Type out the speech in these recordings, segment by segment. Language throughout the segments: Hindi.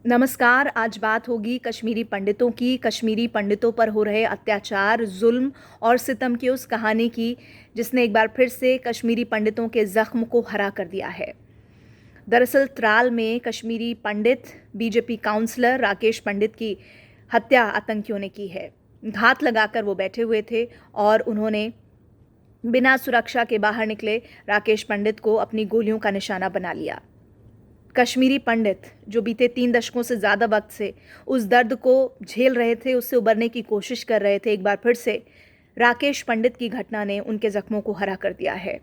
नमस्कार। आज बात होगी कश्मीरी पंडितों की। कश्मीरी पंडितों पर हो रहे अत्याचार, जुल्म और सितम की उस कहानी की जिसने एक बार फिर से कश्मीरी पंडितों के जख्म को हरा कर दिया है। दरअसल त्राल में कश्मीरी पंडित बीजेपी काउंसलर राकेश पंडित की हत्या आतंकियों ने की है। घात लगाकर वो बैठे हुए थे और उन्होंने बिना सुरक्षा के बाहर निकले राकेश पंडित को अपनी गोलियों का निशाना बना लिया। कश्मीरी पंडित जो बीते 3 दशकों से ज़्यादा वक्त से उस दर्द को झेल रहे थे, उससे उबरने की कोशिश कर रहे थे, एक बार फिर से राकेश पंडित की घटना ने उनके जख्मों को हरा कर दिया है।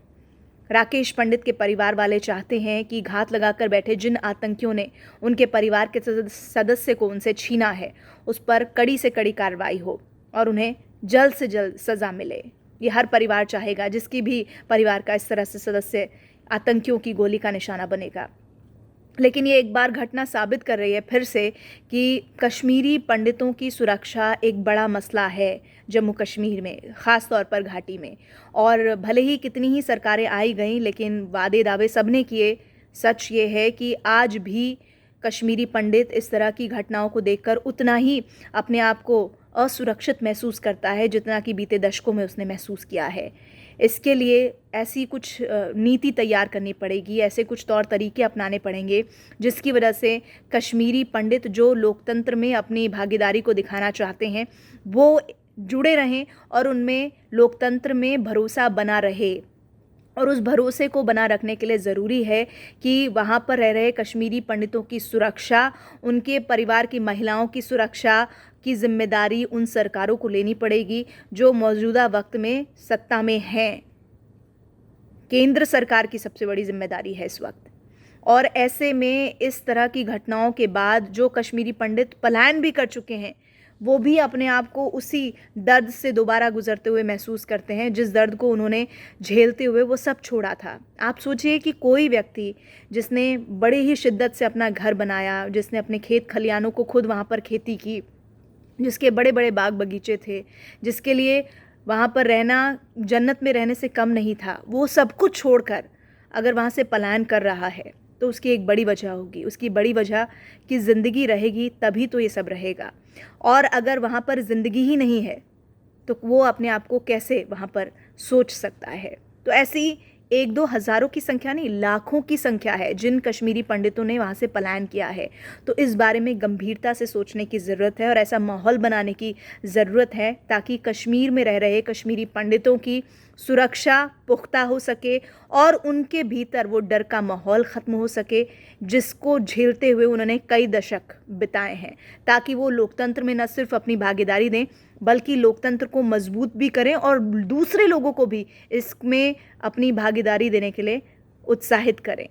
राकेश पंडित के परिवार वाले चाहते हैं कि घात लगाकर बैठे जिन आतंकियों ने उनके परिवार के सदस्य को उनसे छीना है, उस पर कड़ी से कड़ी कार्रवाई हो और उन्हें जल्द से जल्द सज़ा मिले। ये हर परिवार चाहेगा जिसकी भी परिवार का इस तरह से सदस्य आतंकियों की गोली का निशाना बनेगा। लेकिन ये एक बार घटना साबित कर रही है फिर से कि कश्मीरी पंडितों की सुरक्षा एक बड़ा मसला है जम्मू कश्मीर में, ख़ास तौर पर घाटी में। और भले ही कितनी ही सरकारें आई गईं, लेकिन वादे दावे सबने किए। सच ये है कि आज भी कश्मीरी पंडित इस तरह की घटनाओं को देखकर उतना ही अपने आप को असुरक्षित महसूस करता है जितना कि बीते दशकों में उसने महसूस किया है। इसके लिए ऐसी कुछ नीति तैयार करनी पड़ेगी, ऐसे कुछ तौर तरीके अपनाने पड़ेंगे जिसकी वजह से कश्मीरी पंडित जो लोकतंत्र में अपनी भागीदारी को दिखाना चाहते हैं वो जुड़े रहें और उनमें लोकतंत्र में भरोसा बना रहे। और उस भरोसे को बना रखने के लिए ज़रूरी है कि वहाँ पर रह रहे कश्मीरी पंडितों की सुरक्षा, उनके परिवार की महिलाओं की सुरक्षा की जिम्मेदारी उन सरकारों को लेनी पड़ेगी जो मौजूदा वक्त में सत्ता में हैं। केंद्र सरकार की सबसे बड़ी जिम्मेदारी है इस वक्त। और ऐसे में इस तरह की घटनाओं के बाद जो कश्मीरी पंडित पलायन भी कर चुके हैं, वो भी अपने आप को उसी दर्द से दोबारा गुजरते हुए महसूस करते हैं जिस दर्द को उन्होंने झेलते हुए वो सब छोड़ा था। आप सोचिए कि कोई व्यक्ति जिसने बड़े ही शिद्दत से अपना घर बनाया, जिसने अपने खेत खलियानों को खुद वहाँ पर खेती की, जिसके बड़े बड़े बाग बगीचे थे, जिसके लिए वहाँ पर रहना जन्नत में रहने से कम नहीं था, वो सब कुछ छोड़कर अगर वहाँ से पलायन कर रहा है तो उसकी एक बड़ी वजह होगी। उसकी बड़ी वजह कि ज़िंदगी रहेगी तभी तो ये सब रहेगा। और अगर वहाँ पर ज़िंदगी ही नहीं है तो वो अपने आप को कैसे वहाँ पर सोच सकता है। तो ऐसी 1-2 हज़ारों की संख्या नहीं, लाखों की संख्या है जिन कश्मीरी पंडितों ने वहाँ से पलायन किया है। तो इस बारे में गंभीरता से सोचने की ज़रूरत है और ऐसा माहौल बनाने की ज़रूरत है ताकि कश्मीर में रह रहे कश्मीरी पंडितों की सुरक्षा पुख्ता हो सके और उनके भीतर वो डर का माहौल ख़त्म हो सके जिसको झेलते हुए उन्होंने कई दशक बिताए हैं, ताकि वो लोकतंत्र में न सिर्फ अपनी भागीदारी दें बल्कि लोकतंत्र को मजबूत भी करें और दूसरे लोगों को भी इसमें अपनी भागीदारी देने के लिए उत्साहित करें।